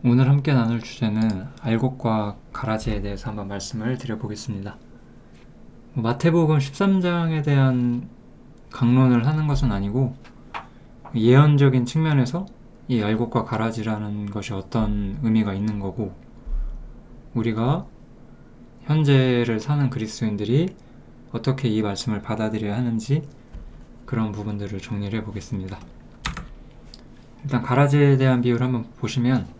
오늘 함께 나눌 주제는 알곡과 가라지에 대해서 한번 말씀을 드려보겠습니다. 마태복음 13장에 대한 강론을 하는 것은 아니고 예언적인 측면에서 이 알곡과 가라지라는 것이 어떤 의미가 있는 거고 우리가 현재를 사는 그리스도인들이 어떻게 이 말씀을 받아들여야 하는지 그런 부분들을 정리를 해보겠습니다. 일단 가라지에 대한 비유를 한번 보시면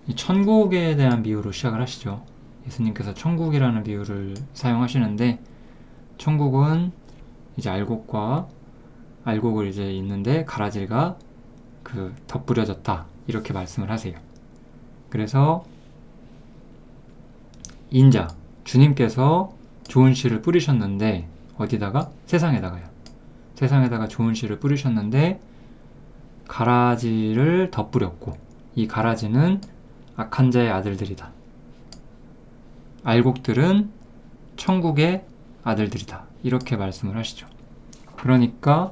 이 천국에 대한 비유로 시작을 하시죠. 예수님께서 천국이라는 비유를 사용하시는데 천국은 이제 알곡을 이제 있는데 가라지가 덧뿌려졌다 이렇게 말씀을 하세요. 그래서 인자 주님께서 좋은 씨를 뿌리셨는데 어디다가? 세상에다가요. 세상에다가 좋은 씨를 뿌리셨는데 가라지를 덧뿌렸고 이 가라지는 악한 자의 아들들이다. 알곡들은 천국의 아들들이다. 이렇게 말씀을 하시죠. 그러니까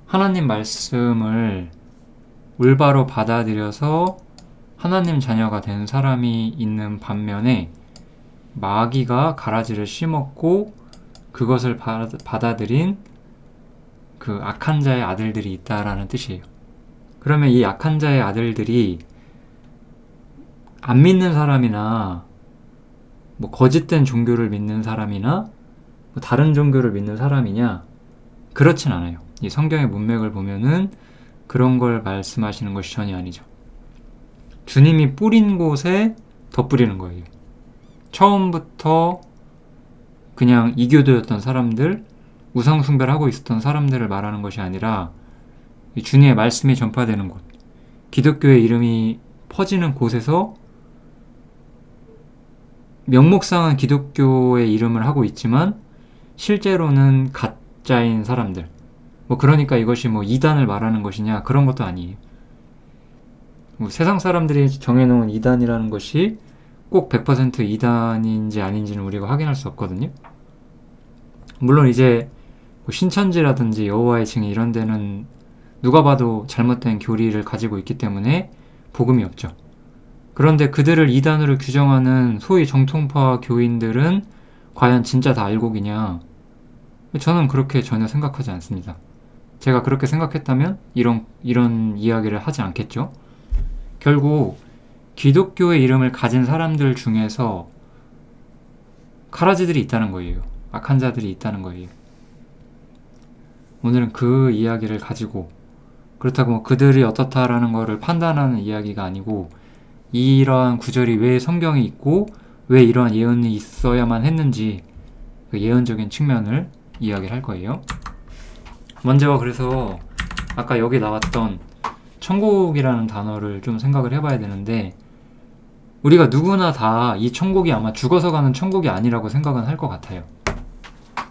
하나님 말씀을 올바로 받아들여서 하나님 자녀가 된 사람이 있는 반면에 마귀가 가라지를 심었고 그것을 받아들인 그 악한 자의 아들들이 있다라는 뜻이에요. 그러면 이 악한 자의 아들들이 안 믿는 사람이나 거짓된 종교를 믿는 사람이나 다른 종교를 믿는 사람이냐? 그렇진 않아요. 이 성경의 문맥을 보면은 그런 걸 말씀하시는 것이 전혀 아니죠. 주님이 뿌린 곳에 덧뿌리는 거예요. 처음부터 그냥 이교도였던 사람들, 우상숭배를 하고 있었던 사람들을 말하는 것이 아니라 주님의 말씀이 전파되는 곳, 기독교의 이름이 퍼지는 곳에서 명목상은 기독교의 이름을 하고 있지만 실제로는 가짜인 사람들, 그러니까 이것이 이단을 말하는 것이냐 그런 것도 아니에요. 세상 사람들이 정해놓은 이단이라는 것이 꼭 100% 이단인지 아닌지는 우리가 확인할 수 없거든요. 물론 이제 신천지라든지 여호와의 증인 이런 데는 누가 봐도 잘못된 교리를 가지고 있기 때문에 복음이 없죠. 그런데 그들을 이단으로 규정하는 소위 정통파 교인들은 과연 진짜 다 알곡이냐? 저는 그렇게 전혀 생각하지 않습니다. 제가 그렇게 생각했다면 이런 이야기를 하지 않겠죠. 결국 기독교의 이름을 가진 사람들 중에서 가라지들이 있다는 거예요. 악한 자들이 있다는 거예요. 오늘은 그 이야기를 가지고 그렇다고 그들이 어떻다라는 것을 판단하는 이야기가 아니고 이러한 구절이 왜 성경에 있고 왜 이러한 예언이 있어야만 했는지 그 예언적인 측면을 이야기를 할 거예요. 먼저 그래서 아까 여기 나왔던 천국이라는 단어를 좀 생각을 해봐야 되는데 우리가 누구나 다 이 천국이 아마 죽어서 가는 천국이 아니라고 생각은 할 것 같아요.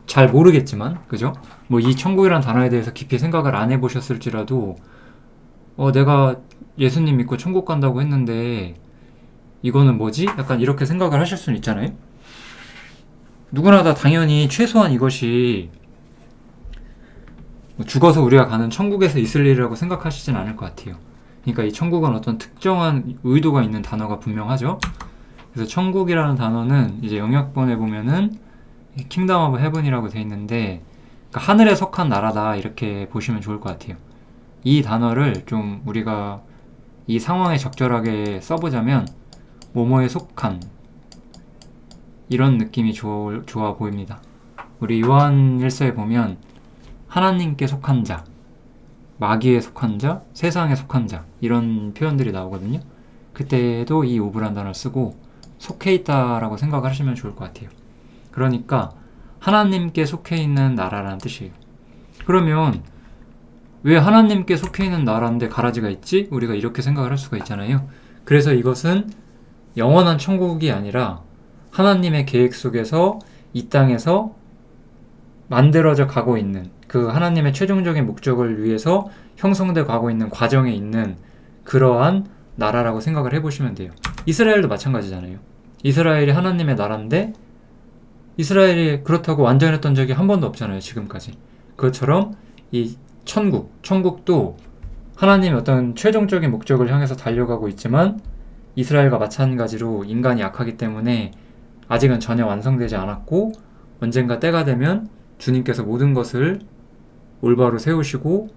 잘 모르겠지만 그죠? 이 천국이라는 단어에 대해서 깊이 생각을 안 해보셨을지라도 내가 예수님 믿고 천국 간다고 했는데 이거는 뭐지? 약간 이렇게 생각을 하실 수는 있잖아요. 누구나 다 당연히 최소한 이것이 죽어서 우리가 가는 천국에서 있을 일이라고 생각하시진 않을 것 같아요. 그러니까 이 천국은 어떤 특정한 의도가 있는 단어가 분명하죠. 그래서 천국이라는 단어는 이제 영역본에 보면은 킹덤 오브 헤븐이라고 되어 있는데 그러니까 하늘에 속한 나라다 이렇게 보시면 좋을 것 같아요. 이 단어를 좀 우리가 이 상황에 적절하게 써보자면 뭐뭐에 속한 이런 느낌이 좋아 보입니다. 우리 요한 1서에 보면 하나님께 속한 자, 마귀에 속한 자, 세상에 속한 자 이런 표현들이 나오거든요. 그때도 이 오브란 단어를 쓰고 속해 있다라고 생각을 하시면 좋을 것 같아요. 그러니까 하나님께 속해 있는 나라라는 뜻이에요. 그러면 왜 하나님께 속해 있는 나라인데 가라지가 있지? 우리가 이렇게 생각을 할 수가 있잖아요. 그래서 이것은 영원한 천국이 아니라 하나님의 계획 속에서 이 땅에서 만들어져 가고 있는 그 하나님의 최종적인 목적을 위해서 형성돼 가고 있는 과정에 있는 그러한 나라라고 생각을 해보시면 돼요. 이스라엘도 마찬가지잖아요. 이스라엘이 하나님의 나라인데 이스라엘이 그렇다고 완전했던 적이 한 번도 없잖아요. 지금까지. 그것처럼 이 천국도 하나님이 어떤 최종적인 목적을 향해서 달려가고 있지만 이스라엘과 마찬가지로 인간이 약하기 때문에 아직은 전혀 완성되지 않았고 언젠가 때가 되면 주님께서 모든 것을 올바로 세우시고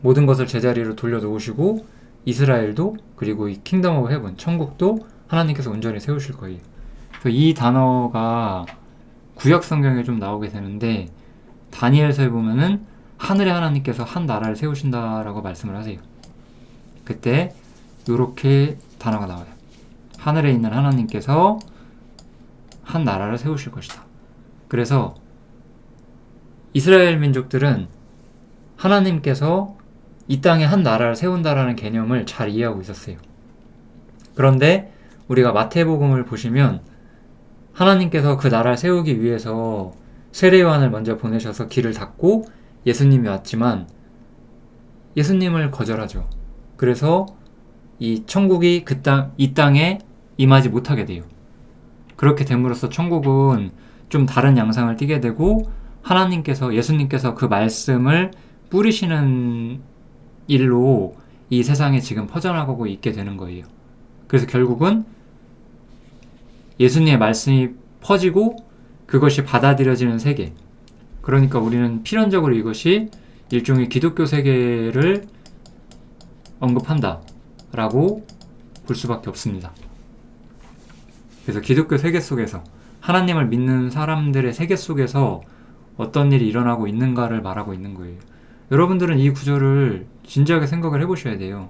모든 것을 제자리로 돌려놓으시고 이스라엘도 그리고 이 킹덤 오브 헤븐 천국도 하나님께서 온전히 세우실 거예요. 그래서 이 단어가 구약 성경에 좀 나오게 되는데 다니엘서에 보면은 하늘의 하나님께서 한 나라를 세우신다라고 말씀을 하세요. 그때 이렇게 단어가 나와요. 하늘에 있는 하나님께서 한 나라를 세우실 것이다. 그래서 이스라엘 민족들은 하나님께서 이 땅에 한 나라를 세운다라는 개념을 잘 이해하고 있었어요. 그런데 우리가 마태복음을 보시면 하나님께서 그 나라를 세우기 위해서 세례요한을 먼저 보내셔서 길을 닫고 예수님이 왔지만 예수님을 거절하죠. 그래서 이 천국이 이 땅에 임하지 못하게 돼요. 그렇게 됨으로써 천국은 좀 다른 양상을 띠게 되고 예수님께서 그 말씀을 뿌리시는 일로 이 세상에 지금 퍼져나가고 있게 되는 거예요. 그래서 결국은 예수님의 말씀이 퍼지고 그것이 받아들여지는 세계. 그러니까 우리는 필연적으로 이것이 일종의 기독교 세계를 언급한다 라고 볼 수밖에 없습니다. 그래서 기독교 세계 속에서 하나님을 믿는 사람들의 세계 속에서 어떤 일이 일어나고 있는가를 말하고 있는 거예요. 여러분들은 이 구절을 진지하게 생각을 해보셔야 돼요.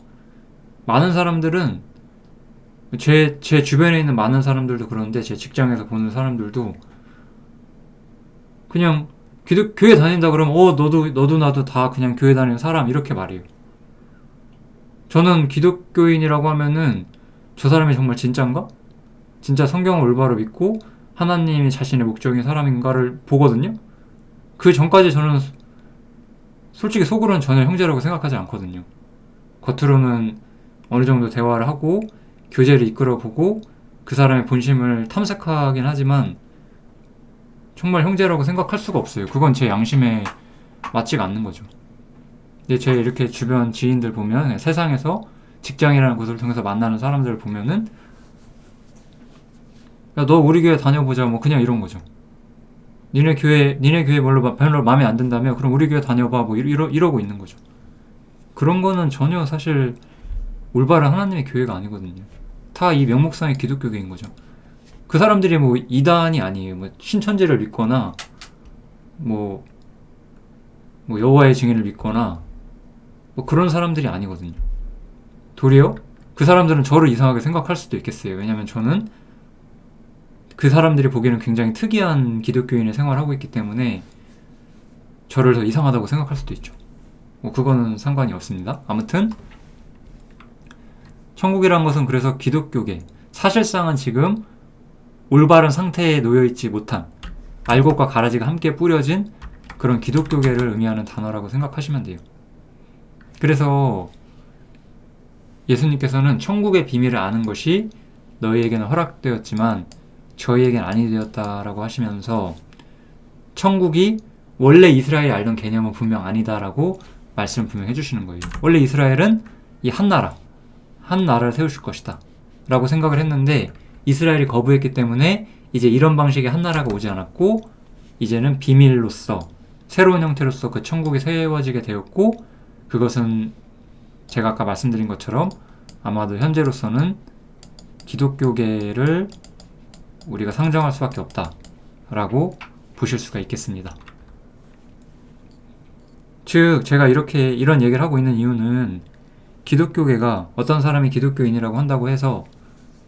많은 사람들은 제 주변에 있는 많은 사람들도 그런데 제 직장에서 보는 사람들도 그냥 교회 다닌다 그러면 너도 나도 다 그냥 교회 다니는 사람 이렇게 말해요. 저는 기독교인이라고 하면은 저 사람이 정말 진짜인가? 진짜 성경을 올바로 믿고 하나님이 자신의 목적인 사람인가를 보거든요. 그 전까지 저는 솔직히 속으로는 전혀 형제라고 생각하지 않거든요. 겉으로는 어느 정도 대화를 하고 교제를 이끌어보고 그 사람의 본심을 탐색하긴 하지만 정말 형제라고 생각할 수가 없어요. 그건 제 양심에 맞지가 않는 거죠. 근데 제 이렇게 주변 지인들 보면 세상에서 직장이라는 곳을 통해서 만나는 사람들을 보면은 야, 너 우리 교회 다녀보자 뭐 그냥 이런 거죠. 니네 교회 별로 마음에 안 든다며 그럼 우리 교회 다녀봐 뭐 이러고 있는 거죠. 그런 거는 전혀 사실 올바른 하나님의 교회가 아니거든요. 다 이 명목상의 기독교계인 거죠. 그 사람들이 뭐 이단이 아니에요. 뭐 신천지를 믿거나 뭐 여호와의 증인을 믿거나 뭐 그런 사람들이 아니거든요. 도리어 그 사람들은 저를 이상하게 생각할 수도 있겠어요. 왜냐면 저는 그 사람들이 보기에는 굉장히 특이한 기독교인의 생활을 하고 있기 때문에 저를 더 이상하다고 생각할 수도 있죠. 뭐 그거는 상관이 없습니다. 아무튼 천국이란 것은 그래서 기독교계, 사실상은 지금 올바른 상태에 놓여있지 못한 알곡과 가라지가 함께 뿌려진 그런 기독교계를 의미하는 단어라고 생각하시면 돼요. 그래서 예수님께서는 천국의 비밀을 아는 것이 너희에게는 허락되었지만 저희에겐 아니 되었다라고 하시면서 천국이 원래 이스라엘이 알던 개념은 분명 아니다라고 말씀을 분명 해주시는 거예요. 원래 이스라엘은 이 한 나라를 세우실 것이다 라고 생각을 했는데 이스라엘이 거부했기 때문에 이제 이런 방식의 한 나라가 오지 않았고 이제는 비밀로서 새로운 형태로서 그 천국이 세워지게 되었고 그것은 제가 아까 말씀드린 것처럼 아마도 현재로서는 기독교계를 우리가 상정할 수밖에 없다라고 보실 수가 있겠습니다. 즉 제가 이런 얘기를 하고 있는 이유는 기독교계가 어떤 사람이 기독교인이라고 한다고 해서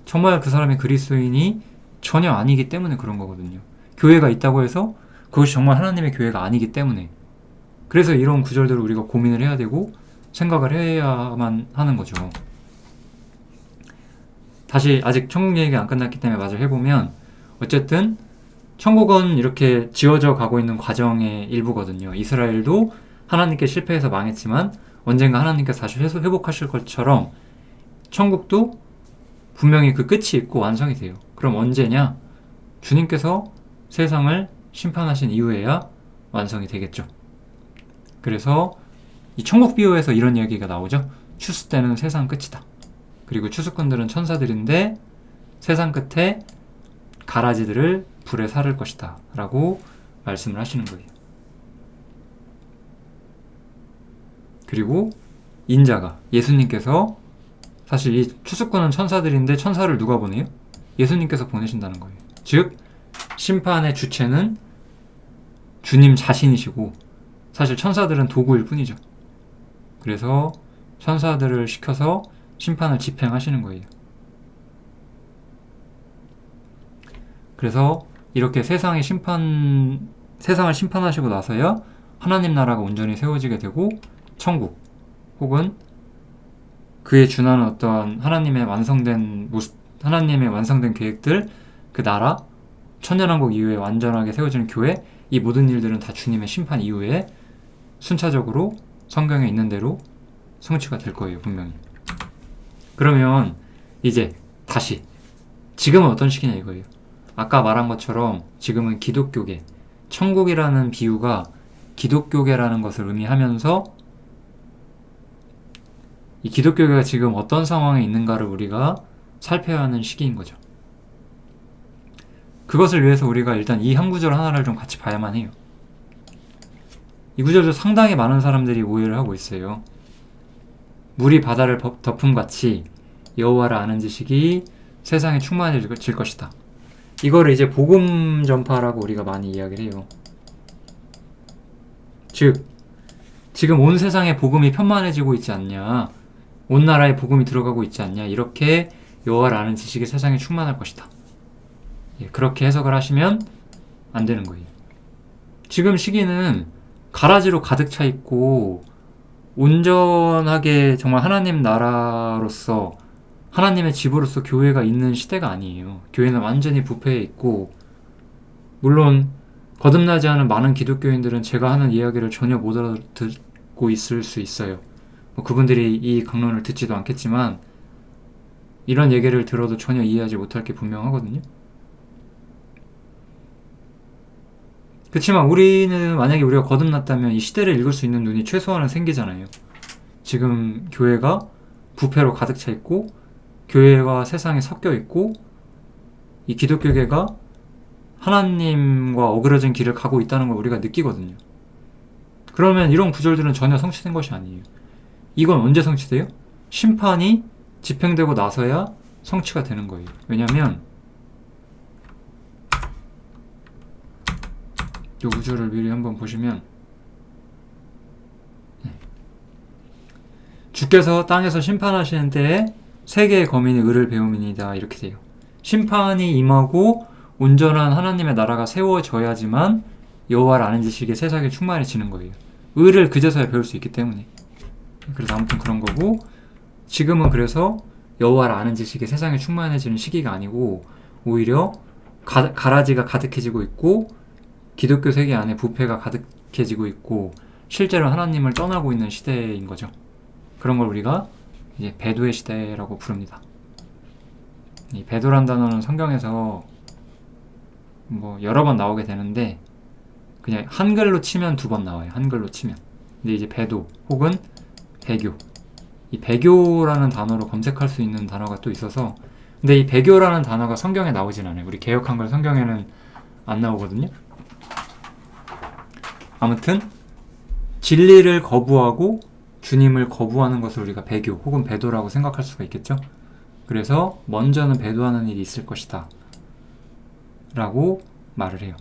정말 그 사람이 그리스도인이 전혀 아니기 때문에 그런 거거든요. 교회가 있다고 해서 그것이 정말 하나님의 교회가 아니기 때문에 그래서 이런 구절들을 우리가 고민을 해야 되고 생각을 해야만 하는 거죠. 다시 아직 천국 얘기가 안 끝났기 때문에 마저 해보면 어쨌든 천국은 이렇게 지어져 가고 있는 과정의 일부거든요. 이스라엘도 하나님께 실패해서 망했지만 언젠가 하나님께서 다시 회복하실 것처럼 천국도 분명히 그 끝이 있고 완성이 돼요. 그럼 언제냐? 주님께서 세상을 심판하신 이후에야 완성이 되겠죠. 그래서 이 천국 비유에서 이런 이야기가 나오죠. 추수 때는 세상 끝이다. 그리고 추수꾼들은 천사들인데 세상 끝에 가라지들을 불에 사를 것이다 라고 말씀을 하시는 거예요. 그리고 인자가 예수님께서 사실 이 추수꾼은 천사들인데 천사를 누가 보내요? 예수님께서 보내신다는 거예요. 즉 심판의 주체는 주님 자신이시고 사실 천사들은 도구일 뿐이죠. 그래서 천사들을 시켜서 심판을 집행하시는 거예요. 그래서 이렇게 세상을 심판하시고 나서야 하나님 나라가 온전히 세워지게 되고 천국 혹은 그에 준하는 어떠한 하나님의 완성된 모습, 하나님의 완성된 계획들, 그 나라, 천년왕국 이후에 완전하게 세워지는 교회, 이 모든 일들은 다 주님의 심판 이후에 순차적으로 성경에 있는 대로 성취가 될 거예요, 분명히. 그러면 이제 다시 지금은 어떤 시기냐 이거예요. 아까 말한 것처럼 지금은 기독교계, 천국이라는 비유가 기독교계라는 것을 의미하면서 이 기독교계가 지금 어떤 상황에 있는가를 우리가 살펴야 하는 시기인 거죠. 그것을 위해서 우리가 일단 이 한 구절 하나를 좀 같이 봐야만 해요. 이 구절도 상당히 많은 사람들이 오해를 하고 있어요. 물이 바다를 덮음같이 여호와를 아는 지식이 세상에 충만해질 것이다. 이거를 이제 복음 전파라고 우리가 많이 이야기를 해요. 즉 지금 온 세상에 복음이 편만해지고 있지 않냐, 온 나라에 복음이 들어가고 있지 않냐, 이렇게 여호와를 아는 지식이 세상에 충만할 것이다. 그렇게 해석을 하시면 안 되는 거예요. 지금 시기는 가라지로 가득 차 있고 온전하게 정말 하나님 나라로서 하나님의 집으로서 교회가 있는 시대가 아니에요. 교회는 완전히 부패해 있고, 물론 거듭나지 않은 많은 기독교인들은 제가 하는 이야기를 전혀 못 알아듣고 있을 수 있어요. 그분들이 이 강론을 듣지도 않겠지만 이런 얘기를 들어도 전혀 이해하지 못할 게 분명하거든요. 그렇지만 우리는 만약에 우리가 거듭났다면 이 시대를 읽을 수 있는 눈이 최소한은 생기잖아요. 지금 교회가 부패로 가득 차 있고 교회와 세상에 섞여 있고 이 기독교계가 하나님과 어그러진 길을 가고 있다는 걸 우리가 느끼거든요. 그러면 이런 구절들은 전혀 성취된 것이 아니에요. 이건 언제 성취돼요? 심판이 집행되고 나서야 성취가 되는 거예요. 왜냐하면 이 구절을 미리 한번 보시면 주께서 땅에서 심판하시는 때에 세계의 거민이 의를 배움이니이다, 이렇게 돼요. 심판이 임하고 온전한 하나님의 나라가 세워져야지만 여호와를 아는 지식이 세상에 충만해지는 거예요. 의를 그제서야 배울 수 있기 때문에. 그래서 아무튼 그런 거고, 지금은 그래서 여호와를 아는 지식이 세상에 충만해지는 시기가 아니고 오히려 가라지가 가득해지고 있고 기독교 세계 안에 부패가 가득해지고 있고 실제로 하나님을 떠나고 있는 시대인 거죠. 그런 걸 우리가 이제 배도의 시대라고 부릅니다. 이 배도란 단어는 성경에서 여러 번 나오게 되는데 그냥 한글로 치면 2번 나와요. 한글로 치면. 근데 이제 배도 혹은 배교, 이 배교라는 단어로 검색할 수 있는 단어가 또 있어서, 근데 이 배교라는 단어가 성경에 나오진 않아요. 우리 개역 한글 성경에는 안 나오거든요. 아무튼 진리를 거부하고 주님을 거부하는 것을 우리가 배교 혹은 배도라고 생각할 수가 있겠죠. 그래서 먼저는 배도하는 일이 있을 것이다 라고 말을 해요.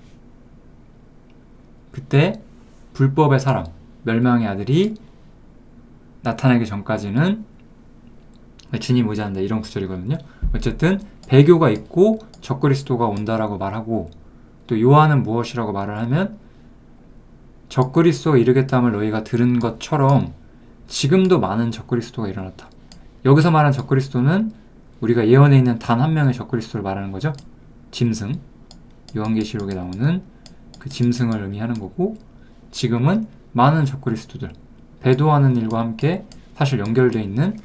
그때 불법의 사람, 멸망의 아들이 나타나기 전까지는 주님 의지한다, 이런 구절이거든요. 어쨌든 배교가 있고 적그리스도가 온다라고 말하고, 또 요한은 무엇이라고 말을 하면 적그리스도가 이르겠다함을 너희가 들은 것처럼 지금도 많은 적그리스도가 일어났다. 여기서 말한 적그리스도는 우리가 예언에 있는 단 한 명의 적그리스도를 말하는 거죠. 짐승, 요한계시록에 나오는 그 짐승을 의미하는 거고, 지금은 많은 적그리스도들, 배도하는 일과 함께 사실 연결되어 있는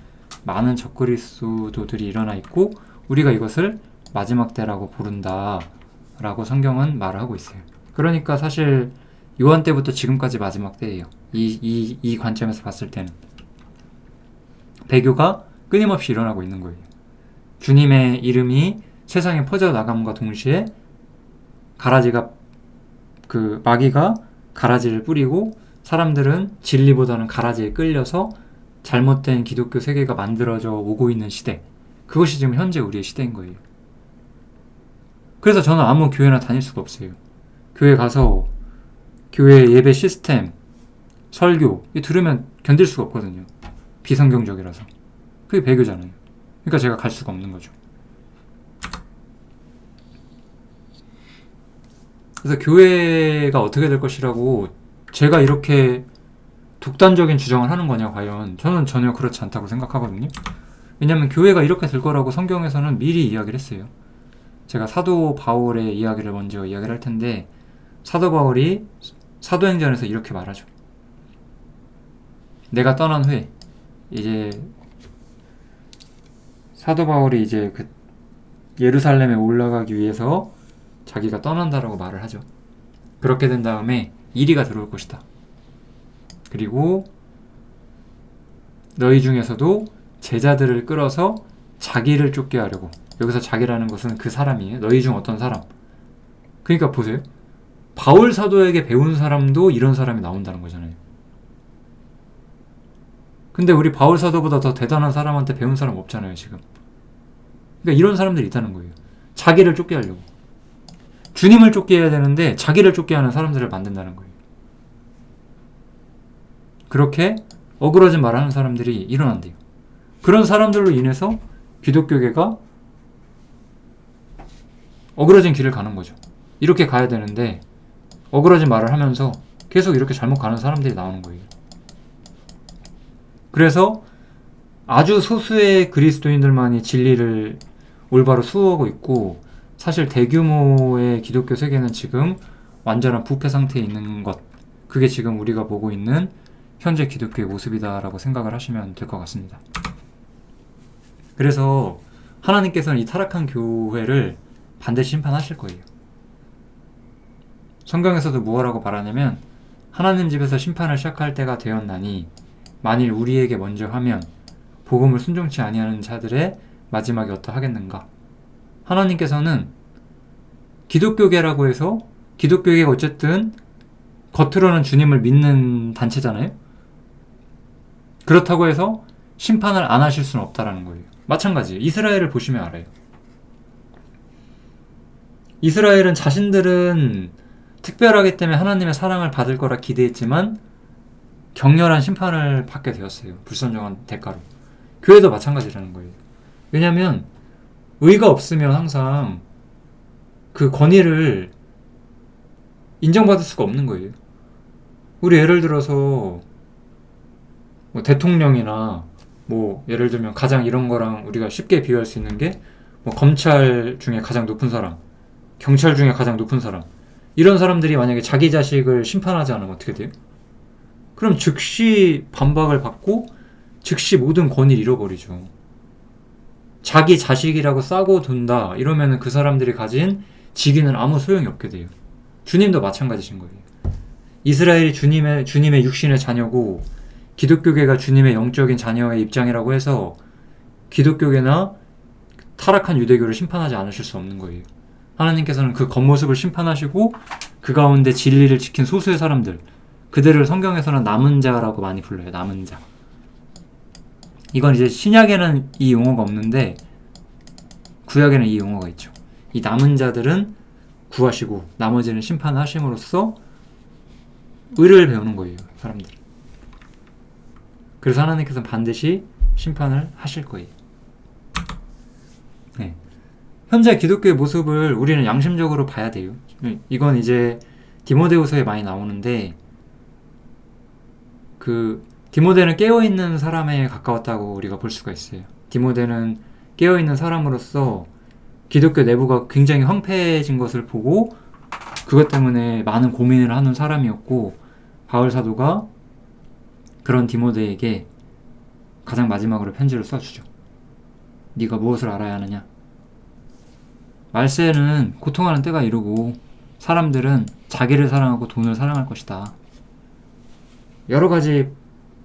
많은 적그리스도들이 일어나 있고 우리가 이것을 마지막 때라고 부른다 라고 성경은 말을 하고 있어요. 그러니까 사실 요한 때부터 지금까지 마지막 때예요. 이 관점에서 봤을 때는 배교가 끊임없이 일어나고 있는 거예요. 주님의 이름이 세상에 퍼져나감과 동시에 마귀가 가라지를 뿌리고 사람들은 진리보다는 가라지에 끌려서 잘못된 기독교 세계가 만들어져 오고 있는 시대, 그것이 지금 현재 우리의 시대인 거예요. 그래서 저는 아무 교회나 다닐 수가 없어요. 교회 가서 교회 예배 시스템, 설교 들으면 견딜 수가 없거든요. 비성경적이라서. 그게 배교잖아요. 그러니까 제가 갈 수가 없는 거죠. 그래서 교회가 어떻게 될 것이라고 제가 이렇게 독단적인 주장을 하는 거냐 과연. 저는 전혀 그렇지 않다고 생각하거든요. 왜냐하면 교회가 이렇게 될 거라고 성경에서는 미리 이야기를 했어요. 제가 사도 바울의 이야기를 먼저 이야기를 할 텐데, 사도 바울이 사도행전에서 이렇게 말하죠. 내가 떠난 후에, 이제 사도 바울이 이제 그 예루살렘에 올라가기 위해서 자기가 떠난다라고 말을 하죠. 그렇게 된 다음에 이리가 들어올 것이다. 그리고 너희 중에서도 제자들을 끌어서 자기를 쫓게 하려고. 여기서 자기라는 것은 그 사람이에요. 너희 중 어떤 사람. 그러니까 보세요. 바울 사도에게 배운 사람도 이런 사람이 나온다는 거잖아요. 근데 우리 바울 사도보다 더 대단한 사람한테 배운 사람 없잖아요, 지금. 그러니까 이런 사람들이 있다는 거예요. 자기를 쫓게 하려고. 주님을 쫓게 해야 되는데 자기를 쫓게 하는 사람들을 만든다는 거예요. 그렇게 어그러진 말을 하는 사람들이 일어난대요. 그런 사람들로 인해서 기독교계가 어그러진 길을 가는 거죠. 이렇게 가야 되는데 어그러진 말을 하면서 계속 이렇게 잘못 가는 사람들이 나오는 거예요. 그래서 아주 소수의 그리스도인들만이 진리를 올바로 수호하고 있고, 사실 대규모의 기독교 세계는 지금 완전한 부패 상태에 있는 것, 그게 지금 우리가 보고 있는 현재 기독교의 모습이다라고 생각을 하시면 될 것 같습니다. 그래서 하나님께서는 이 타락한 교회를 반드시 심판하실 거예요. 성경에서도 무엇라고 말하냐면, 하나님 집에서 심판을 시작할 때가 되었나니 만일 우리에게 먼저 하면 복음을 순종치 아니하는 자들의 마지막이 어떠하겠는가. 하나님께서는 기독교계라고 해서, 기독교계가 어쨌든 겉으로는 주님을 믿는 단체잖아요. 그렇다고 해서 심판을 안 하실 수는 없다라는 거예요. 마찬가지 이스라엘을 보시면 알아요. 이스라엘은 자신들은 특별하기 때문에 하나님의 사랑을 받을 거라 기대했지만 격렬한 심판을 받게 되었어요. 불순종한 대가로. 교회도 마찬가지라는 거예요. 왜냐하면 의가 없으면 항상 그 권위를 인정받을 수가 없는 거예요. 우리 예를 들어서 뭐 대통령이나 뭐 예를 들면 가장 이런 거랑 우리가 쉽게 비교할 수 있는 게 뭐 검찰 중에 가장 높은 사람, 경찰 중에 가장 높은 사람, 이런 사람들이 만약에 자기 자식을 심판하지 않으면 어떻게 돼요? 그럼 즉시 반박을 받고 즉시 모든 권위를 잃어버리죠. 자기 자식이라고 싸고 돈다 이러면은 그 사람들이 가진 직위는 아무 소용이 없게 돼요. 주님도 마찬가지신 거예요. 이스라엘이 주님의 육신의 자녀고 기독교계가 주님의 영적인 자녀의 입장이라고 해서 기독교계나 타락한 유대교를 심판하지 않으실 수 없는 거예요. 하나님께서는 그 겉모습을 심판하시고 그 가운데 진리를 지킨 소수의 사람들, 그들을 성경에서는 남은 자라고 많이 불러요. 남은 자. 이건 이제 신약에는 이 용어가 없는데 구약에는 이 용어가 있죠. 이 남은 자들은 구하시고 나머지는 심판하심으로써 의를 배우는 거예요. 사람들. 그래서 하나님께서는 반드시 심판을 하실 거예요. 네. 현재 기독교의 모습을 우리는 양심적으로 봐야 돼요. 이건 이제 디모데후서에 많이 나오는데, 디모데는 깨어있는 사람에 가까웠다고 우리가 볼 수가 있어요. 디모데는 깨어있는 사람으로서 기독교 내부가 굉장히 황폐해진 것을 보고 그것 때문에 많은 고민을 하는 사람이었고, 바울 사도가 그런 디모데에게 가장 마지막으로 편지를 써주죠. 네가 무엇을 알아야 하느냐? 말세는 고통하는 때가 이르고 사람들은 자기를 사랑하고 돈을 사랑할 것이다. 여러 가지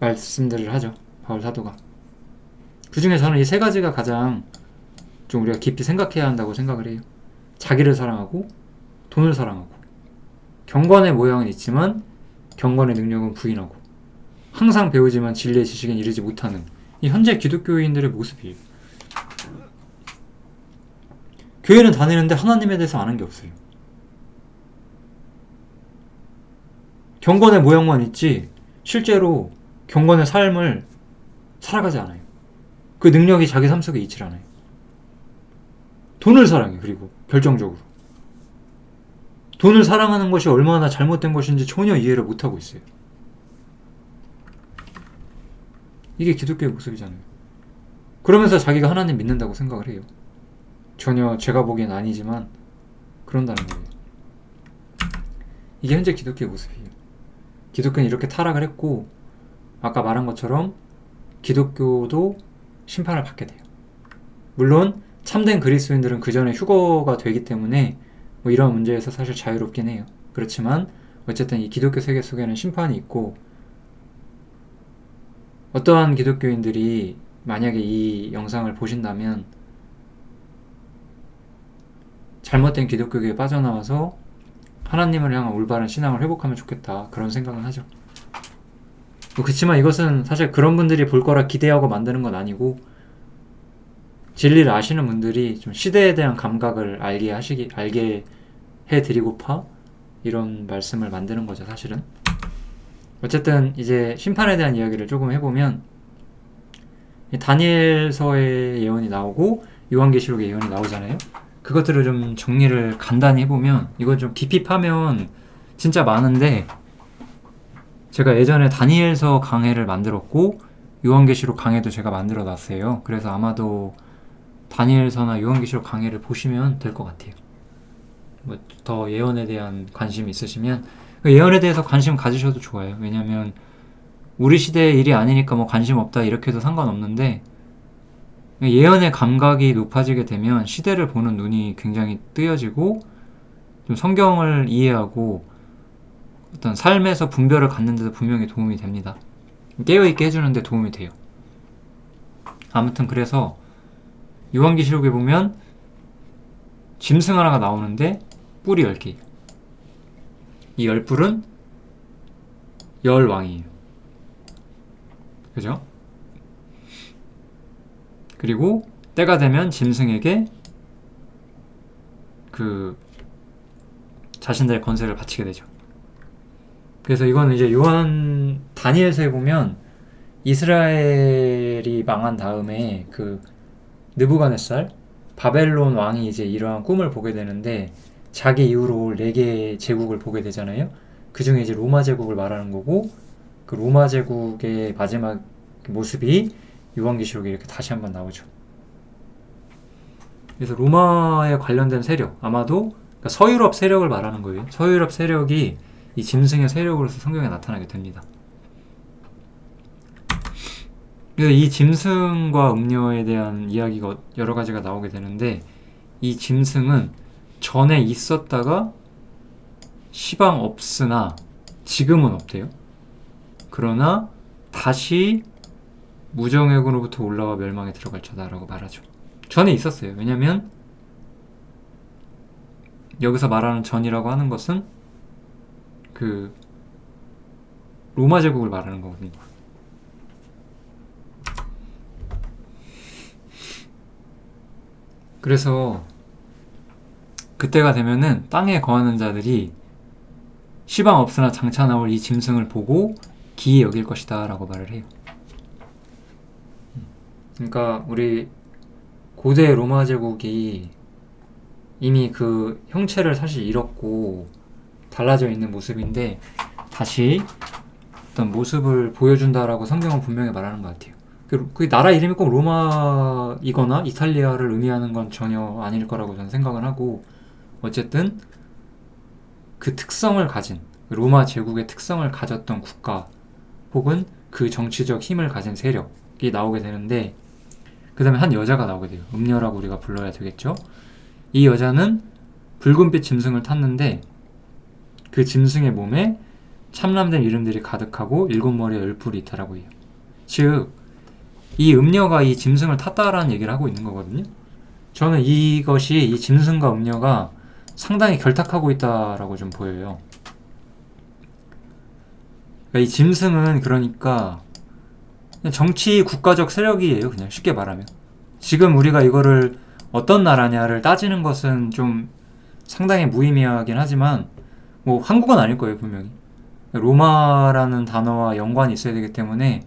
말씀들을 하죠, 바울 사도가. 그 중에 저는 이 세 가지가 가장 좀 우리가 깊이 생각해야 한다고 생각을 해요. 자기를 사랑하고 돈을 사랑하고, 경건의 모양은 있지만 경건의 능력은 부인하고, 항상 배우지만 진리의 지식엔 이르지 못하는 이 현재 기독교인들의 모습이에요. 교회는 다니는데 하나님에 대해서 아는 게 없어요. 경건의 모양만 있지 실제로 경건의 삶을 살아가지 않아요. 그 능력이 자기 삶 속에 있질 않아요. 돈을 사랑해요. 그리고 결정적으로 돈을 사랑하는 것이 얼마나 잘못된 것인지 전혀 이해를 못하고 있어요. 이게 기독교의 모습이잖아요. 그러면서 자기가 하나님 믿는다고 생각을 해요. 전혀 제가 보기엔 아니지만 그런다는 거예요. 이게 현재 기독교의 모습이에요. 기독교는 이렇게 타락을 했고, 아까 말한 것처럼 기독교도 심판을 받게 돼요. 물론 참된 그리스도인들은 그 전에 휴거가 되기 때문에 뭐 이런 문제에서 사실 자유롭긴 해요. 그렇지만 어쨌든 이 기독교 세계 속에는 심판이 있고, 어떠한 기독교인들이 만약에 이 영상을 보신다면 잘못된 기독교계에 빠져나와서 하나님을 향한 올바른 신앙을 회복하면 좋겠다, 그런 생각은 하죠. 그렇지만 이것은 사실 그런 분들이 볼 거라 기대하고 만드는 건 아니고, 진리를 아시는 분들이 좀 시대에 대한 감각을 알게 해드리고파 이런 말씀을 만드는 거죠, 사실은. 어쨌든 이제 심판에 대한 이야기를 조금 해보면, 다니엘서의 예언이 나오고 요한계시록의 예언이 나오잖아요. 그것들을 좀 정리를 간단히 해보면, 이건 좀 깊이 파면 진짜 많은데, 제가 예전에 다니엘서 강해를 만들었고 요한계시록 강해도 제가 만들어 놨어요. 그래서 아마도 다니엘서나 요한계시록 강해를 보시면 될 것 같아요. 뭐 더 예언에 대한 관심이 있으시면 예언에 대해서 관심 가지셔도 좋아요. 왜냐면 우리 시대의 일이 아니니까 뭐 관심 없다 이렇게 해도 상관없는데, 예언의 감각이 높아지게 되면 시대를 보는 눈이 굉장히 뜨여지고, 좀 성경을 이해하고 어떤 삶에서 분별을 갖는 데도 분명히 도움이 됩니다. 깨어있게 해주는데 도움이 돼요. 아무튼 그래서 요한계시록에 보면 짐승 하나가 나오는데 뿔이 10개. 이 10뿔은 열왕이에요. 그죠? 그리고 때가 되면 짐승에게 그 자신들의 권세를 바치게 되죠. 그래서 이거는 이제 다니엘서에 보면 이스라엘이 망한 다음에 그 느부갓네살 바벨론 왕이 이제 이러한 꿈을 보게 되는데, 자기 이후로 올 4개의 제국을 보게 되잖아요. 그 중에 이제 로마 제국을 말하는 거고, 그 로마 제국의 마지막 모습이 요한계시록에 이렇게 다시 한번 나오죠. 그래서 로마에 관련된 세력, 아마도 그러니까 서유럽 세력을 말하는 거예요. 서유럽 세력이 이 짐승의 세력으로서 성경에 나타나게 됩니다. 그래서 이 짐승과 음녀에 대한 이야기가 여러 가지가 나오게 되는데, 이 짐승은 전에 있었다가 시방 없으나 지금은 없대요. 그러나 다시 무정액으로부터 올라와 멸망에 들어갈 자다라고 말하죠. 전에 있었어요. 왜냐면 여기서 말하는 전이라고 하는 것은 그 로마 제국을 말하는 거거든요. 그래서 그때가 되면은 땅에 거하는 자들이 시방 없으나 장차 나올 이 짐승을 보고 기이 여길 것이다 라고 말을 해요. 그러니까 우리 고대 로마 제국이 이미 그 형체를 사실 잃었고 달라져 있는 모습인데, 다시 어떤 모습을 보여준다라고 성경은 분명히 말하는 것 같아요. 그 나라 이름이 꼭 로마이거나 이탈리아를 의미하는 건 전혀 아닐 거라고 저는 생각을 하고, 어쨌든 그 특성을 가진, 로마 제국의 특성을 가졌던 국가 혹은 그 정치적 힘을 가진 세력이 나오게 되는데, 그 다음에 한 여자가 나오게 돼요. 음녀라고 우리가 불러야 되겠죠. 이 여자는 붉은빛 짐승을 탔는데 그 짐승의 몸에 참람된 이름들이 가득하고 7머리에 10뿔이 있다라고 해요. 즉, 이 음녀가 이 짐승을 탔다라는 얘기를 하고 있는 거거든요. 저는 이것이 이 짐승과 음녀가 상당히 결탁하고 있다라고 좀 보여요. 그러니까 이 짐승은 그러니까 정치 국가적 세력이에요. 그냥 쉽게 말하면. 지금 우리가 이거를 어떤 나라냐를 따지는 것은 좀 상당히 무의미하긴 하지만 뭐 한국은 아닐 거예요, 분명히. 로마라는 단어와 연관이 있어야 되기 때문에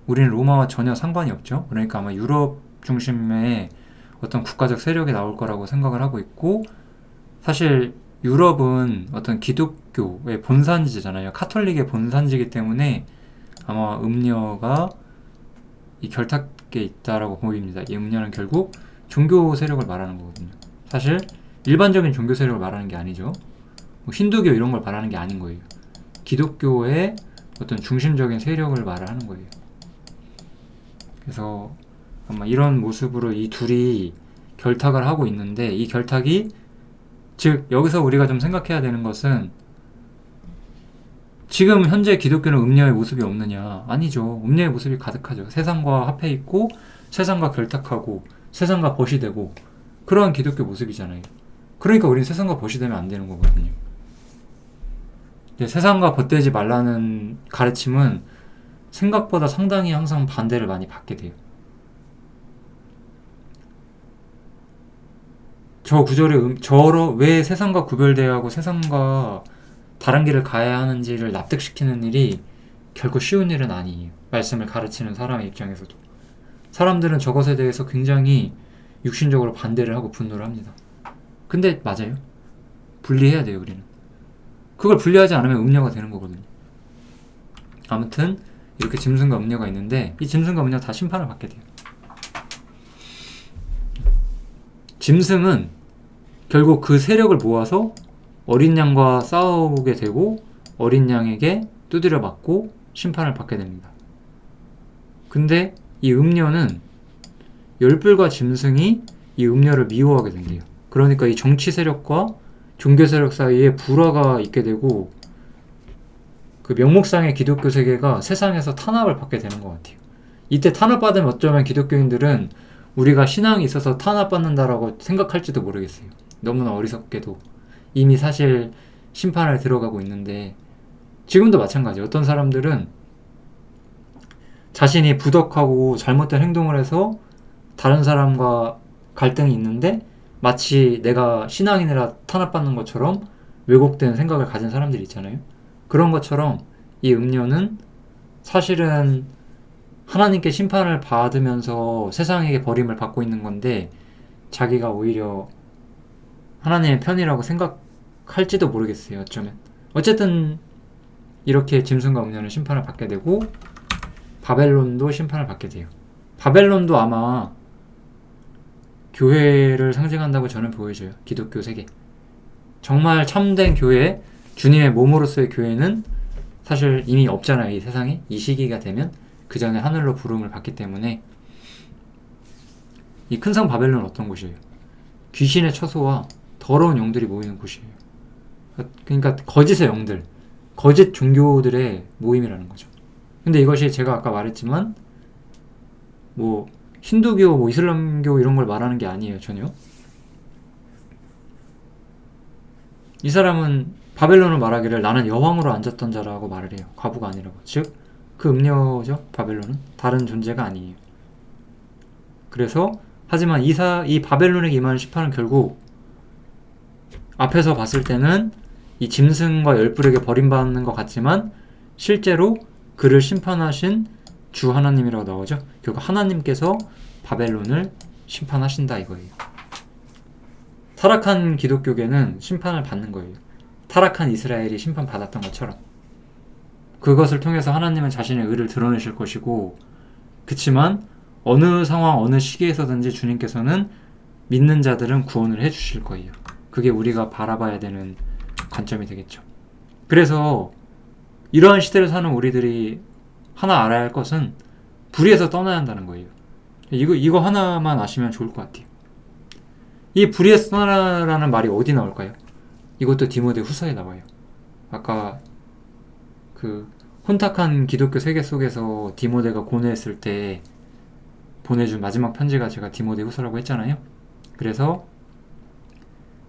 우리는 로마와 전혀 상관이 없죠. 그러니까 아마 유럽 중심의 어떤 국가적 세력이 나올 거라고 생각을 하고 있고, 사실 유럽은 어떤 기독교의 본산지잖아요. 카톨릭의 본산지이기 때문에 아마 음녀가 이 결탁에 있다라고 보입니다. 이 음녀는 결국 종교 세력을 말하는 거거든요. 사실 일반적인 종교 세력을 말하는 게 아니죠. 뭐 힌두교 이런 걸 말하는 게 아닌 거예요. 기독교의 어떤 중심적인 세력을 말하는 거예요. 그래서 아마 이런 모습으로 이 둘이 결탁을 하고 있는데, 이 결탁이, 즉 여기서 우리가 좀 생각해야 되는 것은, 지금 현재 기독교는 음녀의 모습이 없느냐? 아니죠. 음녀의 모습이 가득하죠. 세상과 합해 있고 세상과 결탁하고 세상과 벗이 되고 그러한 기독교 모습이잖아요. 그러니까 우리는 세상과 벗이 되면 안 되는 거거든요. 세상과 벗되지 말라는 가르침은 생각보다 상당히 항상 반대를 많이 받게 돼요. 저 구절에 왜 세상과 구별되어야 하고 세상과 다른 길을 가야 하는지를 납득시키는 일이 결코 쉬운 일은 아니에요. 말씀을 가르치는 사람의 입장에서도. 사람들은 저것에 대해서 굉장히 육신적으로 반대를 하고 분노를 합니다. 근데 맞아요. 분리해야 돼요, 우리는. 그걸 분리하지 않으면 음녀가 되는 거거든요. 아무튼 이렇게 짐승과 음녀가 있는데, 이 짐승과 음녀 다 심판을 받게 돼요. 짐승은 결국 그 세력을 모아서 어린 양과 싸우게 되고 어린 양에게 두드려 맞고 심판을 받게 됩니다. 근데 이 음녀는 열불과 짐승이 이 음녀를 미워하게 된대요. 그러니까 이 정치 세력과 종교 세력 사이에 불화가 있게 되고, 그 명목상의 기독교 세계가 세상에서 탄압을 받게 되는 것 같아요. 이때 탄압받으면 어쩌면 기독교인들은 우리가 신앙이 있어서 탄압받는다라고 생각할지도 모르겠어요. 너무나 어리석게도 이미 사실 심판을 들어가고 있는데, 지금도 마찬가지. 어떤 사람들은 자신이 부덕하고 잘못된 행동을 해서 다른 사람과 갈등이 있는데 마치 내가 신앙인이라 탄압받는 것처럼 왜곡된 생각을 가진 사람들이 있잖아요. 그런 것처럼 이 음녀는 사실은 하나님께 심판을 받으면서 세상에게 버림을 받고 있는 건데, 자기가 오히려 하나님의 편이라고 생각할지도 모르겠어요. 어쩌면. 어쨌든 이렇게 짐승과 음녀는 심판을 받게 되고, 바벨론도 심판을 받게 돼요. 바벨론도 아마 교회를 상징한다고 저는 보여져요. 기독교 세계. 정말 참된 교회, 주님의 몸으로서의 교회는 사실 이미 없잖아요. 이 세상에. 이 시기가 되면 그 전에 하늘로 부름을 받기 때문에. 이 큰 성 바벨론은 어떤 곳이에요? 귀신의 처소와 더러운 영들이 모이는 곳이에요. 그러니까 거짓의 영들, 거짓 종교들의 모임이라는 거죠. 근데 이것이 제가 아까 말했지만 뭐 힌두교, 뭐 이슬람교 이런 걸 말하는 게 아니에요. 전혀. 이 사람은 바벨론을 말하기를 나는 여왕으로 앉았던 자라고 말을 해요. 과부가 아니라고. 즉 그 음녀죠. 바벨론은 다른 존재가 아니에요. 그래서 하지만 이 바벨론에게 임하는 심판은 결국 앞에서 봤을 때는 이 짐승과 열불에게 버림받는 것 같지만 실제로 그를 심판하신 주 하나님이라고 나오죠. 결국 하나님께서 바벨론을 심판하신다 이거예요. 타락한 기독교계는 심판을 받는 거예요. 타락한 이스라엘이 심판받았던 것처럼. 그것을 통해서 하나님은 자신의 의를 드러내실 것이고, 그치만 어느 상황 어느 시기에서든지 주님께서는 믿는 자들은 구원을 해주실 거예요. 그게 우리가 바라봐야 되는 관점이 되겠죠. 그래서 이러한 시대를 사는 우리들이 하나 알아야 할 것은 불의에서 떠나야 한다는 거예요. 이거 하나만 아시면 좋을 것 같아요. 이 불의에서 떠나라는 말이 어디 나올까요? 이것도 디모데 후서에 나와요. 아까 그 혼탁한 기독교 세계 속에서 디모데가 고뇌했을 때 보내준 마지막 편지가 제가 디모데 후서라고 했잖아요. 그래서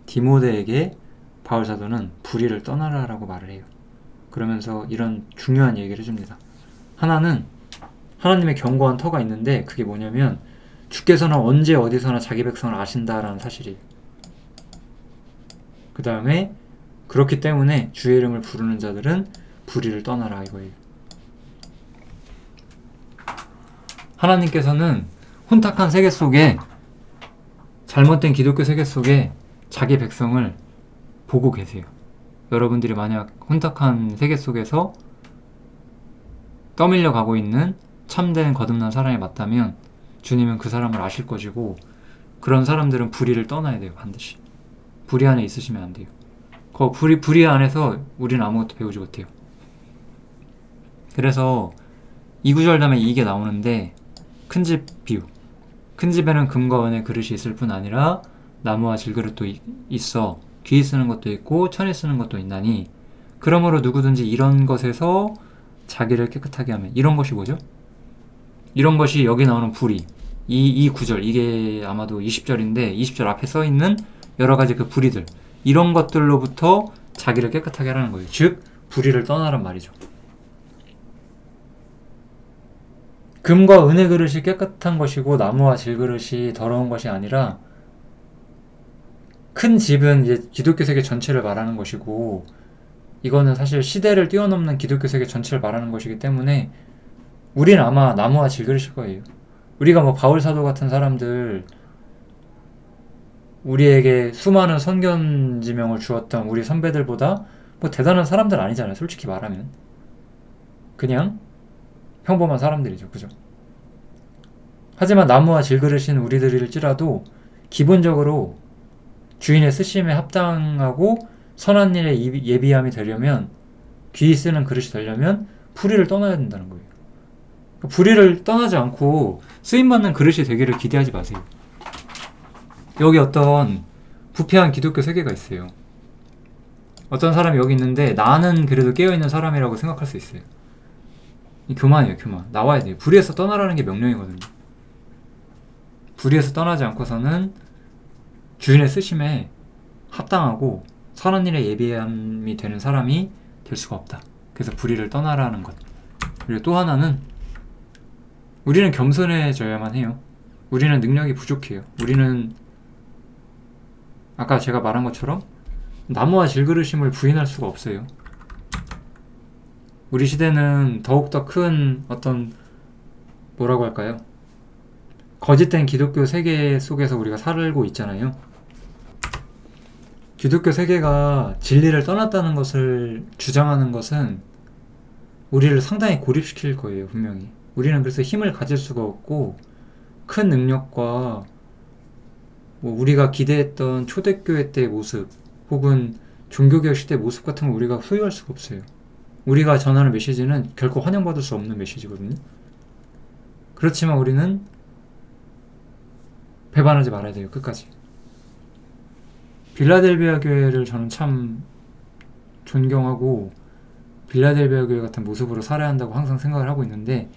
디모데에게 바울 사도는 불의를 떠나라라고 말을 해요. 그러면서 이런 중요한 얘기를 해줍니다. 하나는 하나님의 견고한 터가 있는데 그게 뭐냐면 주께서는 언제 어디서나 자기 백성을 아신다라는 사실이에요. 그 다음에 그렇기 때문에 주의 이름을 부르는 자들은 불의를 떠나라 이거예요. 하나님께서는 혼탁한 세계 속에 잘못된 기독교 세계 속에 자기 백성을 보고 계세요. 여러분들이 만약 혼탁한 세계 속에서 떠밀려 가고 있는 참된 거듭난 사람이 맞다면 주님은 그 사람을 아실 것이고 그런 사람들은 불의를 떠나야 돼요. 반드시. 불의 안에 있으시면 안 돼요. 불의 안에서 우리는 아무것도 배우지 못해요. 그래서 이 구절 다음에 이게 나오는데 큰 집 비유. 큰 집에는 금과 은의 그릇이 있을 뿐 아니라 나무와 질그릇도 있어 귀 쓰는 것도 있고 천이 쓰는 것도 있나니 그러므로 누구든지 이런 것에서 자기를 깨끗하게 하면 이런 것이 뭐죠? 이런 것이 여기 나오는 불의 이 구절 이게 아마도 20절인데 20절 앞에 써있는 여러가지 그 불의들 이런 것들로부터 자기를 깨끗하게 하라는 거예요. 즉 불의를 떠나란 말이죠. 금과 은의 그릇이 깨끗한 것이고 나무와 질그릇이 더러운 것이 아니라 큰 집은 이제 기독교 세계 전체를 말하는 것이고 이거는 사실 시대를 뛰어넘는 기독교 세계 전체를 말하는 것이기 때문에 우리는 아마 나무와 질그릇일 거예요. 우리가 뭐 바울 사도 같은 사람들 우리에게 수많은 선견지명을 주었던 우리 선배들보다 뭐 대단한 사람들 아니잖아요. 솔직히 말하면 그냥 평범한 사람들이죠. 그죠? 하지만 나무와 질그릇인 우리들일지라도 기본적으로 주인의 쓰심에 합당하고 선한 일에 예비함이 되려면 귀 쓰는 그릇이 되려면 불의를 떠나야 된다는 거예요. 불의를 떠나지 않고 쓰임받는 그릇이 되기를 기대하지 마세요. 여기 어떤 부패한 기독교 세계가 있어요. 어떤 사람이 여기 있는데 나는 그래도 깨어있는 사람이라고 생각할 수 있어요. 이 교만이에요. 교만. 나와야 돼요. 불의에서 떠나라는 게 명령이거든요. 불의에서 떠나지 않고서는 주인의 쓰심에 합당하고 선한 일에 예비함이 되는 사람이 될 수가 없다. 그래서 불의를 떠나라는 것. 그리고 또 하나는 우리는 겸손해져야만 해요. 우리는 능력이 부족해요. 우리는 아까 제가 말한 것처럼 나무와 질그릇임을 부인할 수가 없어요. 우리 시대는 더욱더 큰 어떤 뭐라고 할까요? 거짓된 기독교 세계 속에서 우리가 살고 있잖아요. 기독교 세계가 진리를 떠났다는 것을 주장하는 것은 우리를 상당히 고립시킬 거예요. 분명히. 우리는 그래서 힘을 가질 수가 없고 큰 능력과 뭐 우리가 기대했던 초대교회 때의 모습 혹은 종교개혁 시대의 모습 같은 걸 우리가 소유할 수가 없어요. 우리가 전하는 메시지는 결코 환영받을 수 없는 메시지거든요. 그렇지만 우리는 배반하지 말아야 돼요. 끝까지. 빌라델비아 교회를 저는 참 존경하고 빌라델비아 교회 같은 모습으로 살아야 한다고 항상 생각을 하고 있는데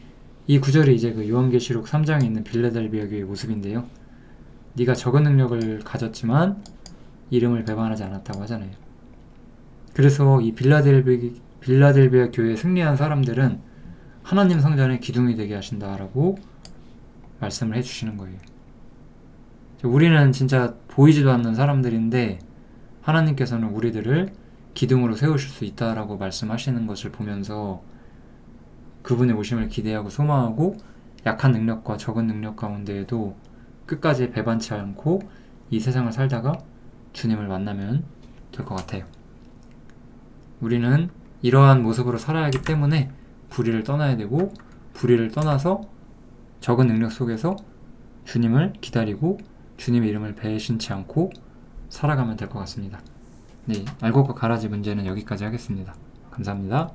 이 구절이 이제 그 요한계시록 3장에 있는 빌라델비아 교회의 모습인데요. 네가 적은 능력을 가졌지만 이름을 배반하지 않았다고 하잖아요. 그래서 이 빌라델비아 교회에 승리한 사람들은 하나님 성전의 기둥이 되게 하신다라고 말씀을 해주시는 거예요. 우리는 진짜 보이지도 않는 사람들인데 하나님께서는 우리들을 기둥으로 세우실 수 있다라고 말씀하시는 것을 보면서 그분의 오심을 기대하고 소망하고 약한 능력과 적은 능력 가운데에도 끝까지 배반치 않고 이 세상을 살다가 주님을 만나면 될 것 같아요. 우리는 이러한 모습으로 살아야 하기 때문에 불의를 떠나야 되고 불의를 떠나서 적은 능력 속에서 주님을 기다리고 주님의 이름을 배신치 않고 살아가면 될 것 같습니다. 네, 알곡과 가라지 문제는 여기까지 하겠습니다. 감사합니다.